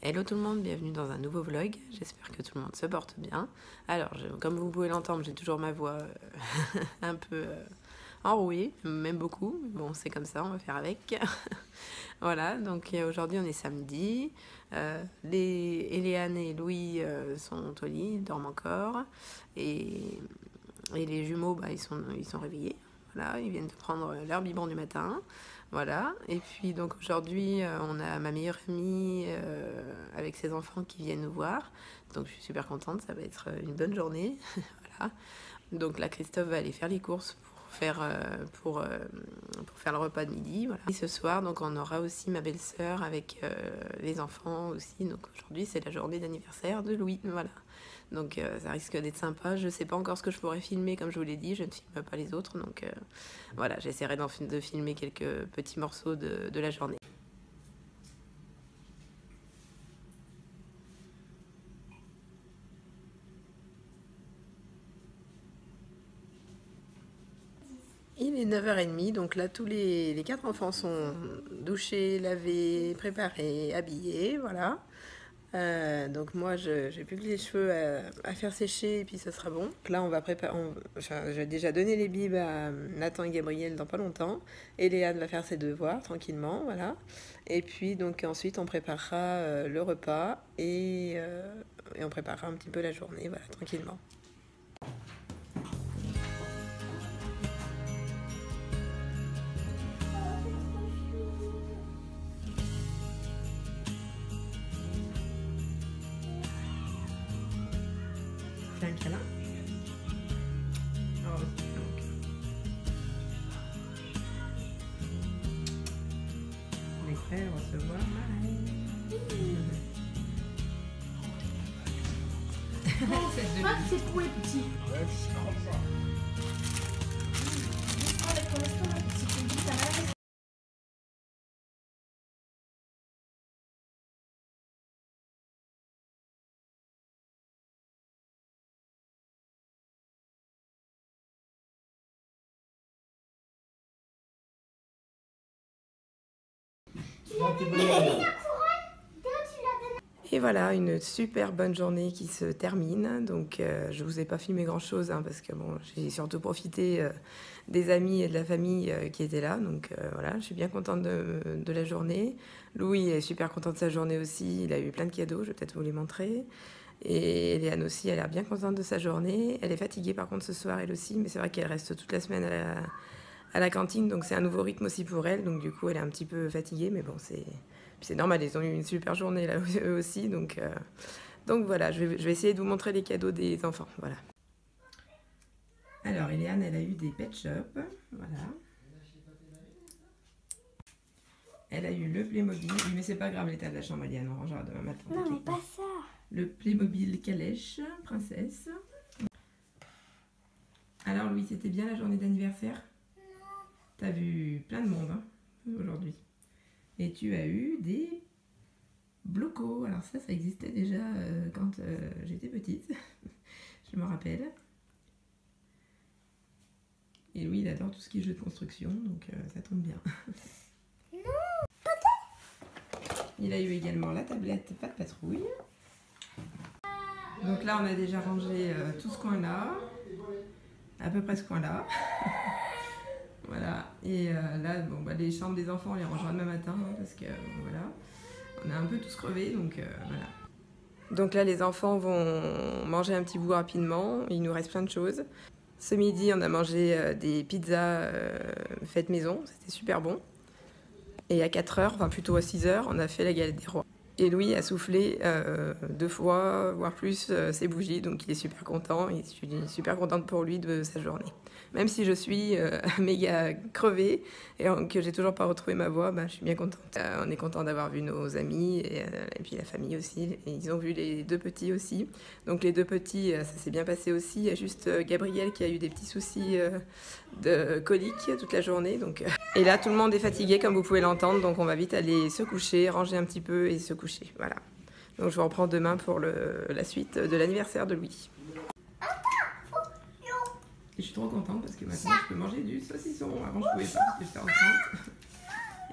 Hello tout le monde, bienvenue dans un nouveau vlog, j'espère que tout le monde se porte bien. Alors, comme vous pouvez l'entendre, j'ai toujours ma voix un peu enrouée, même beaucoup. Bon, c'est comme ça, on va faire avec. Voilà, donc aujourd'hui on est samedi. Eliane et Louis sont au lit, ils dorment encore. Et les jumeaux, ils sont réveillés. Voilà, ils viennent de prendre leur biberon du matin. Voilà, et puis donc aujourd'hui on a ma meilleure amie avec ses enfants qui viennent nous voir, donc je suis super contente, ça va être une bonne journée. Voilà, donc là Christophe va aller faire les courses pour faire le repas de midi. Voilà. Et ce soir donc on aura aussi ma belle-sœur avec les enfants aussi, donc aujourd'hui c'est la journée d'anniversaire de Louis. Voilà, donc ça risque d'être sympa. Je sais pas encore ce que je pourrais filmer, comme je vous l'ai dit, je ne filme pas les autres, donc voilà, j'essaierai de filmer quelques petits morceaux de la journée. Il est 9h30, donc là tous les 4 enfants sont douchés, lavés, préparés, habillés, voilà. Donc moi j'ai plus que les cheveux à faire sécher et puis ce sera bon. Donc là on va préparer, j'ai déjà donné les bibes à Nathan et Gabriel dans pas longtemps, et Léane va faire ses devoirs tranquillement, voilà. Et puis donc ensuite on préparera le repas et on préparera un petit peu la journée, voilà, tranquillement. Fais un câlin. Oh, donc. On est prêt à recevoir Marie. Je crois que c'est pour les petits. Ouais, c'est comme ça. Pour l'instant, le petit petit, ça va. Et voilà, une super bonne journée qui se termine. Donc je vous ai pas filmé grand chose parce que bon, j'ai surtout profité des amis et de la famille qui étaient là. Donc voilà, je suis bien contente de la journée. Louis est super content de sa journée aussi, il a eu plein de cadeaux, je vais peut-être vous les montrer. Et Eliane aussi, elle a l'air bien contente de sa journée. Elle est fatiguée par contre ce soir elle aussi, mais c'est vrai qu'elle reste toute la semaine à la cantine, donc c'est un nouveau rythme aussi pour elle. Donc du coup elle est un petit peu fatiguée, mais bon c'est normal, ils ont eu une super journée là eux aussi, donc voilà, je vais essayer de vous montrer les cadeaux des enfants, voilà. Alors Eliane, elle a eu des pet shop, voilà. Elle a eu le Playmobil, mais c'est pas grave l'état de la chambre, Eliane, on rangera demain matin. Non, mais pas ça. Le Playmobil calèche, princesse. Alors Louis, c'était bien la journée d'anniversaire? Non. T'as vu plein de monde aujourd'hui. Et tu as eu des blocos. Alors ça existait déjà quand j'étais petite. Je me rappelle. Et Louis, il adore tout ce qui est jeu de construction, donc ça tombe bien. Non. Il a eu également la tablette Pas de patrouille. Donc là, on a déjà rangé tout ce coin-là. À peu près ce coin-là. Voilà. Et là, bon, les chambres des enfants, on les rangera demain matin, parce que voilà. On a un peu tous crevé, donc voilà. Donc là, les enfants vont manger un petit bout rapidement. Il nous reste plein de choses. Ce midi, on a mangé des pizzas faites maison. C'était super bon. Et à 4h, enfin plutôt à 6h, on a fait la galette des rois. Et Louis a soufflé 2 fois, voire plus, ses bougies. Donc il est super content. Et je suis super contente pour lui de sa journée. Même si je suis méga crevée et que j'ai toujours pas retrouvé ma voix, je suis bien contente. On est content d'avoir vu nos amis et puis la famille aussi. Et ils ont vu les 2 petits aussi. Donc les 2 petits, ça s'est bien passé aussi. Il y a juste Gabriel qui a eu des petits soucis de coliques toute la journée. Donc, et là, tout le monde est fatigué, comme vous pouvez l'entendre. Donc on va vite aller se coucher, ranger un petit peu et se coucher. Voilà. Donc je vous reprends demain pour la suite de l'anniversaire de Louis. Et je suis trop contente parce que maintenant je peux manger du saucisson. Avant je pouvais pas parce que j'étais enceinte.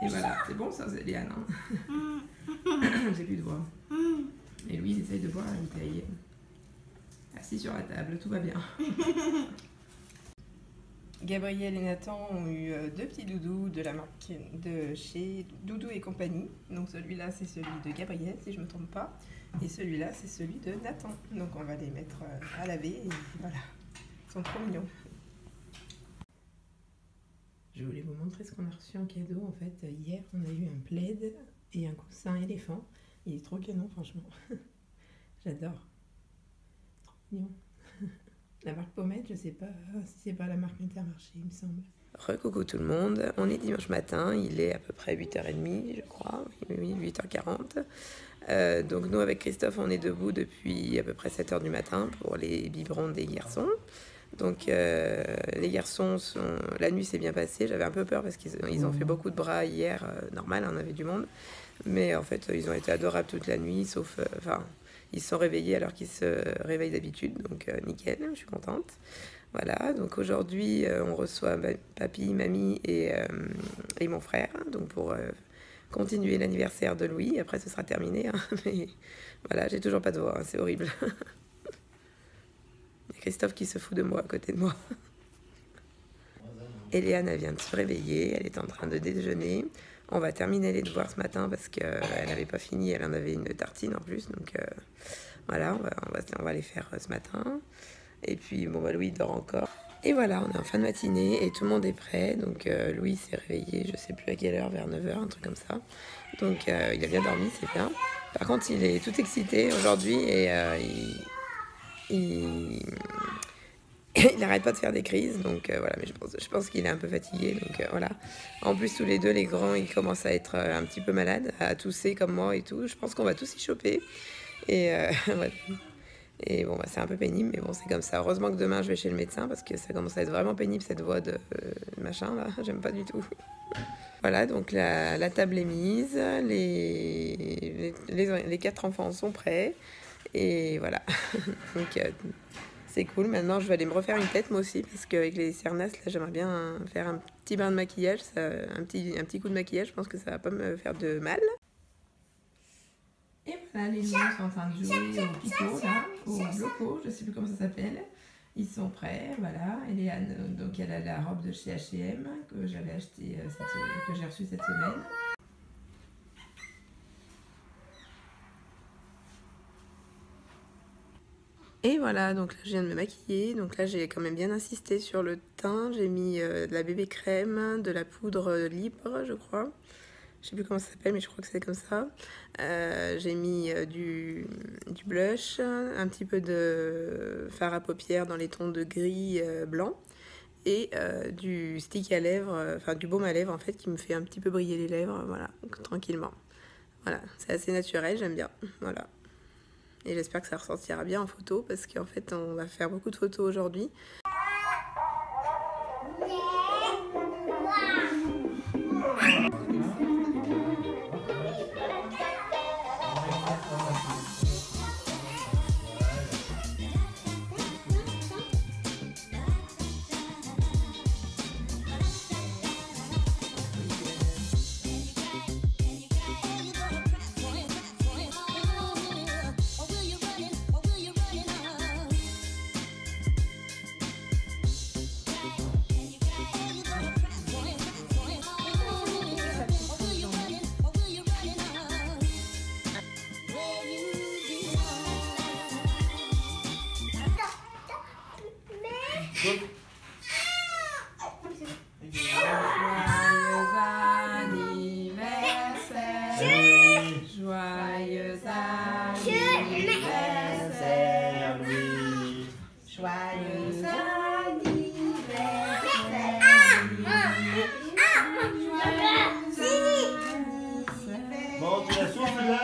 Et voilà, c'est bon ça, c'est Léane. J'ai plus de voix. Et lui, il essaye de boire la bouteille. Assis sur la table, tout va bien. Gabriel et Nathan ont eu deux petits doudous de la marque de chez Doudou et compagnie. Donc celui-là, c'est celui de Gabriel, si je ne me trompe pas. Et celui-là, c'est celui de Nathan. Donc on va les mettre à laver et voilà. Ils sont trop mignons. Je voulais vous montrer ce qu'on a reçu en cadeau. En fait, hier, on a eu un plaid et un coussin éléphant. Il est trop canon, franchement. J'adore. Trop mignon. La marque Pommette, je sais pas si c'est pas la marque Intermarché, il me semble. Recoucou tout le monde, on est dimanche matin, il est à peu près 8h30 je crois, oui 8h40. Donc nous avec Christophe on est debout depuis à peu près 7h du matin pour les biberons des garçons. Donc les garçons, la nuit s'est bien passée, j'avais un peu peur parce qu'ils ont fait beaucoup de bras hier, normal on avait du monde. Mais en fait ils ont été adorables toute la nuit, sauf... ils se sont réveillés alors qu'ils se réveillent d'habitude, donc nickel, je suis contente. Voilà, donc aujourd'hui on reçoit papy, mamie et mon frère, donc pour continuer l'anniversaire de Louis. Après ce sera terminé, hein, mais voilà, j'ai toujours pas de voix, hein, c'est horrible. Il y a Christophe qui se fout de moi à côté de moi. Eliane, elle vient de se réveiller, elle est en train de déjeuner. On va terminer les devoirs ce matin parce qu'elle n'avait pas fini, elle en avait une tartine en plus. Donc voilà, on va les faire ce matin. Et puis bon, Louis dort encore. Et voilà, on est en fin de matinée et tout le monde est prêt. Donc Louis s'est réveillé, je sais plus à quelle heure, vers 9h, un truc comme ça. Donc il a bien dormi, c'est bien. Par contre, il est tout excité aujourd'hui et il n'arrête pas de faire des crises, donc voilà, mais je pense qu'il est un peu fatigué, donc voilà. En plus, tous les deux, les grands, ils commencent à être un petit peu malades, à tousser comme moi et tout. Je pense qu'on va tous y choper. Et, voilà. Et bon, c'est un peu pénible, mais bon, c'est comme ça. Heureusement que demain, je vais chez le médecin, parce que ça commence à être vraiment pénible, cette voix de machin, là. J'aime pas du tout. Voilà, donc la table est mise, les 4 enfants sont prêts, et voilà. Donc... c'est cool, maintenant je vais aller me refaire une tête moi aussi parce qu'avec les cernas là j'aimerais bien faire un petit bain de maquillage, un petit coup de maquillage, je pense que ça va pas me faire de mal. Et voilà, les gens sont en train de jouer au pico là, au bloco, je sais plus comment ça s'appelle. Ils sont prêts, voilà. Eliane, donc elle a la robe de chez H&M que j'avais acheté, que j'ai reçue cette semaine. Et voilà, donc là je viens de me maquiller, donc là j'ai quand même bien insisté sur le teint, j'ai mis de la bébé crème, de la poudre libre je crois, je sais plus comment ça s'appelle mais je crois que c'est comme ça, j'ai mis du blush, un petit peu de fard à paupières dans les tons de gris blanc et du stick à lèvres, enfin du baume à lèvres en fait qui me fait un petit peu briller les lèvres, voilà, donc, tranquillement, voilà, c'est assez naturel, j'aime bien, voilà. Et j'espère que ça ressortira bien en photo parce qu'en fait on va faire beaucoup de photos aujourd'hui. Joyeux anniversaire, Louis. Joyeux anniversaire. Bon, tu la souffles là?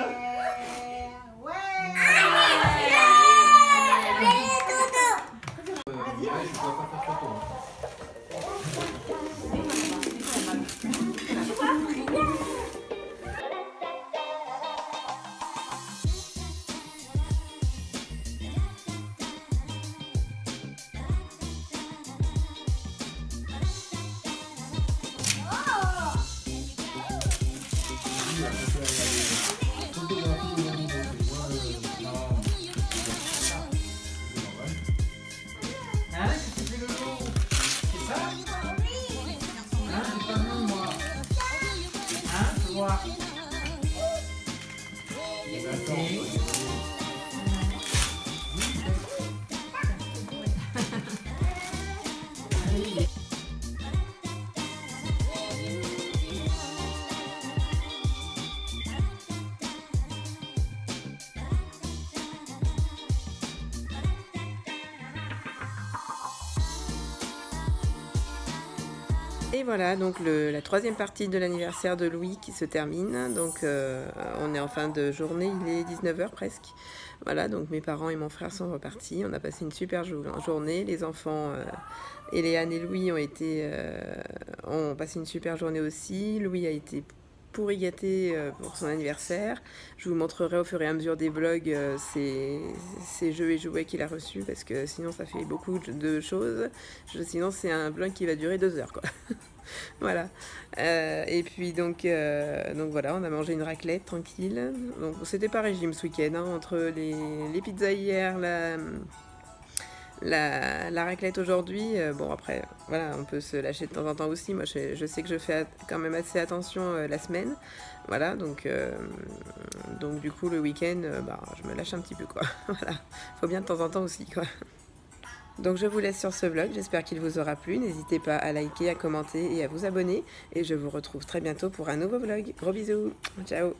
Et voilà, donc la troisième partie de l'anniversaire de Louis qui se termine. Donc on est en fin de journée, il est 19h presque. Voilà, donc mes parents et mon frère sont repartis. On a passé une super journée. Les enfants, Eléane et Louis ont passé une super journée aussi. Louis a été pourri gâté pour son anniversaire. Je vous montrerai au fur et à mesure des vlogs ces jeux et jouets qu'il a reçus, parce que sinon ça fait beaucoup de choses. Sinon c'est un vlog qui va durer 2 heures quoi. Voilà. Et puis donc voilà, on a mangé une raclette tranquille. Donc c'était pas régime ce week-end, hein, entre les pizzas hier, la raclette aujourd'hui. Bon après voilà, on peut se lâcher de temps en temps aussi. Moi je sais que je fais quand même assez attention la semaine. Voilà, donc du coup le week-end je me lâche un petit peu quoi. Voilà, faut bien de temps en temps aussi quoi. Donc je vous laisse sur ce vlog, j'espère qu'il vous aura plu. N'hésitez pas à liker, à commenter et à vous abonner. Et je vous retrouve très bientôt pour un nouveau vlog. Gros bisous, ciao.